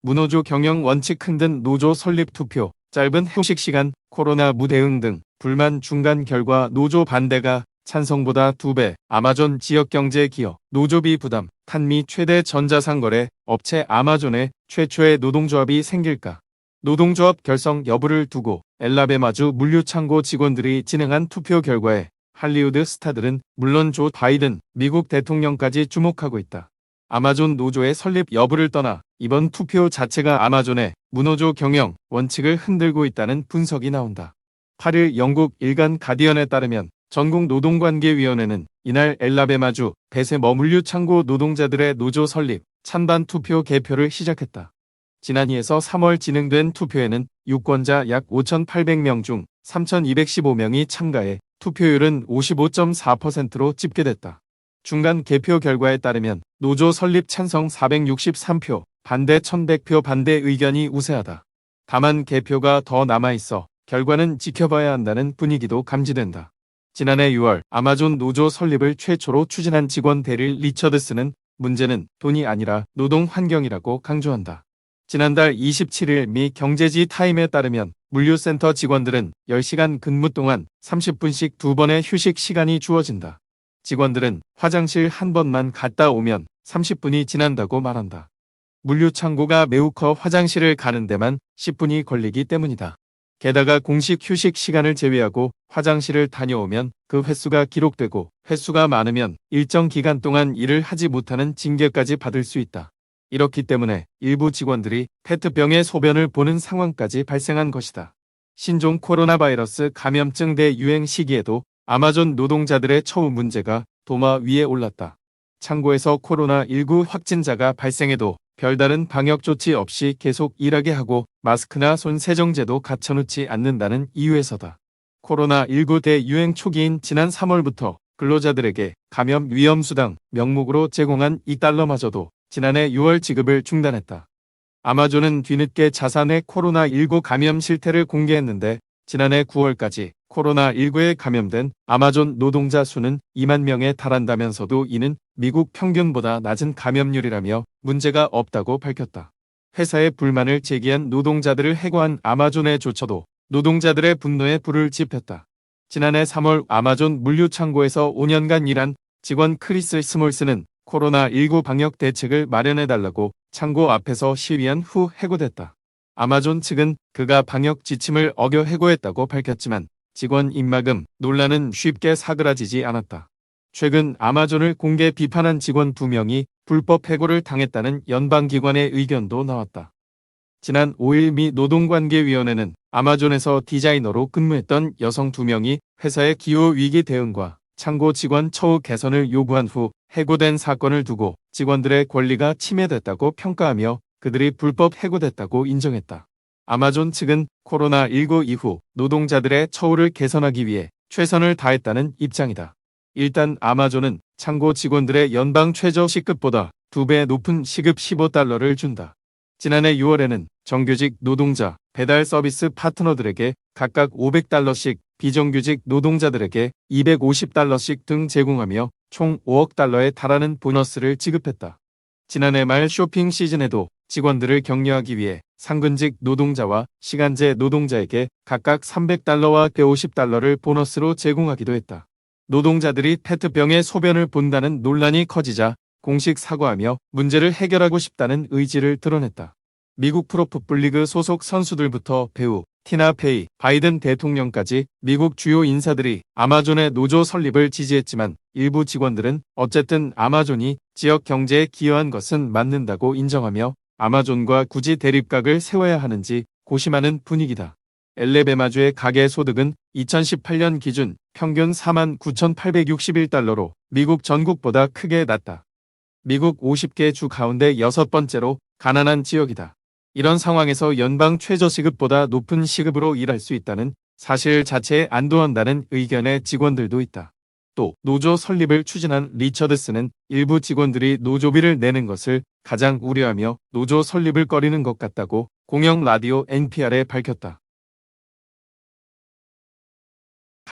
무노조 경영 원칙 흔든 노조 설립 투표, 짧은 휴식 시간, 코로나 무대응 등 불만 중간 결과 노조 반대가 찬성보다 2배, 아마존 지역경제 기여, 노조비 부담, 탄미 최대 전자상거래 업체 아마존에 최초의 노동조합이 생길까? 노동조합 결성 여부를 두고 엘라베마주 물류창고 직원들이 진행한 투표 결과에 할리우드 스타들은 물론 조 바이든 미국 대통령까지 주목하고 있다. 아마존 노조의 설립 여부를 떠나 이번 투표 자체가 아마존의 무노조 경영 원칙을 흔들고 있다는 분석이 나온다. 8일 영국 일간 가디언에 따르면 전국노동관계위원회는 이날 엘라베마주 배세머 물류창고 노동자들의 노조 설립 찬반 투표 개표를 시작했다. 지난해에서 3월 진행된 투표에는 유권자 약 5,800명 중 3,215명이 참가해 투표율은 55.4%로 집계됐다. 중간 개표 결과에 따르면 노조 설립 찬성 463표, 반대 1,100표 반대 의견이 우세하다. 다만 개표가 더 남아있어 결과는 지켜봐야 한다는 분위기도 감지된다. 지난해 6월 아마존 노조 설립을 최초로 추진한 직원 데릴 리처드스는 문제는 돈이 아니라 노동 환경이라고 강조한다. 지난달 27일 미 경제지 타임에 따르면 물류센터 직원들은 10시간 근무 동안 30분씩 2번의 휴식 시간이 주어진다. 직원들은 화장실 한 번만 갔다 오면 30분이 지난다고 말한다. 물류창고가 매우 커 화장실을 가는 데만 10분이 걸리기 때문이다. 게다가 공식 휴식 시간을 제외하고 화장실을 다녀오면 그 횟수가 기록되고 횟수가 많으면 일정 기간 동안 일을 하지 못하는 징계까지 받을 수 있다. 이렇기 때문에 일부 직원들이 페트병의 소변을 보는 상황까지 발생한 것이다. 신종 코로나 바이러스 감염증 대유행 시기에도 아마존 노동자들의 처우 문제가 도마 위에 올랐다. 창고에서 코로나19 확진자가 발생해도 별다른 방역 조치 없이 계속 일하게 하고 마스크나 손 세정제도 갖춰놓지 않는다는 이유에서다. 코로나19 대유행 초기인 지난 3월부터 근로자들에게 감염 위험수당 명목으로 제공한 $2마저도 지난해 6월 지급을 중단했다. 아마존은 뒤늦게 자사내 코로나19 감염 실태를 공개했는데 지난해 9월까지 코로나19에 감염된 아마존 노동자 수는 2만 명에 달한다면서도 이는 미국 평균보다 낮은 감염률이라며 문제가 없다고 밝혔다. 회사의 불만을 제기한 노동자들을 해고한 아마존의 조처도 노동자들의 분노에 불을 지폈다. 지난해 3월 아마존 물류창고에서 5년간 일한 직원 크리스 스몰스는 코로나19 방역 대책을 마련해달라고 창고 앞에서 시위한 후 해고됐다. 아마존 측은 그가 방역 지침을 어겨 해고했다고 밝혔지만 직원 입막음 논란은 쉽게 사그라지지 않았다. 최근 아마존을 공개 비판한 직원 2명이 불법 해고를 당했다는 연방기관의 의견도 나왔다. 지난 5일 미 노동관계위원회는 아마존에서 디자이너로 근무했던 여성 2명이 회사의 기후위기 대응과 창고 직원 처우 개선을 요구한 후 해고된 사건을 두고 직원들의 권리가 침해됐다고 평가하며 그들이 불법 해고됐다고 인정했다. 아마존 측은 코로나19 이후 노동자들의 처우를 개선하기 위해 최선을 다했다는 입장이다. 일단 아마존은 창고 직원들의 연방 최저 시급보다 2배 높은 시급 $15를 준다. 지난해 6월에는 정규직 노동자, 배달 서비스 파트너들에게 각각 $500씩, 비정규직 노동자들에게 $250씩 등 제공하며 총 $5억 에 달하는 보너스를 지급했다. 지난해 말 쇼핑 시즌에도 직원들을 격려하기 위해 상근직 노동자와 시간제 노동자에게 각각 $300와 $150를 보너스로 제공하기도 했다. 노동자들이 페트병의 소변을 본다는 논란이 커지자 공식 사과하며 문제를 해결하고 싶다는 의지를 드러냈다. 미국 프로풋볼리그 소속 선수들부터 배우, 티나 페이, 바이든 대통령까지 미국 주요 인사들이 아마존의 노조 설립을 지지했지만 일부 직원들은 어쨌든 아마존이 지역 경제에 기여한 것은 맞는다고 인정하며 아마존과 굳이 대립각을 세워야 하는지 고심하는 분위기다. 엘레베마주의 가계 소득은 2018년 기준 평균 49,861달러로 미국 전국보다 크게 낮다. 미국 50개 주 가운데 6번째로 가난한 지역이다. 이런 상황에서 연방 최저시급보다 높은 시급으로 일할 수 있다는 사실 자체에 안도한다는 의견의 직원들도 있다. 또 노조 설립을 추진한 리처드스는 일부 직원들이 노조비를 내는 것을 가장 우려하며 노조 설립을 꺼리는 것 같다고 공영 라디오 NPR에 밝혔다.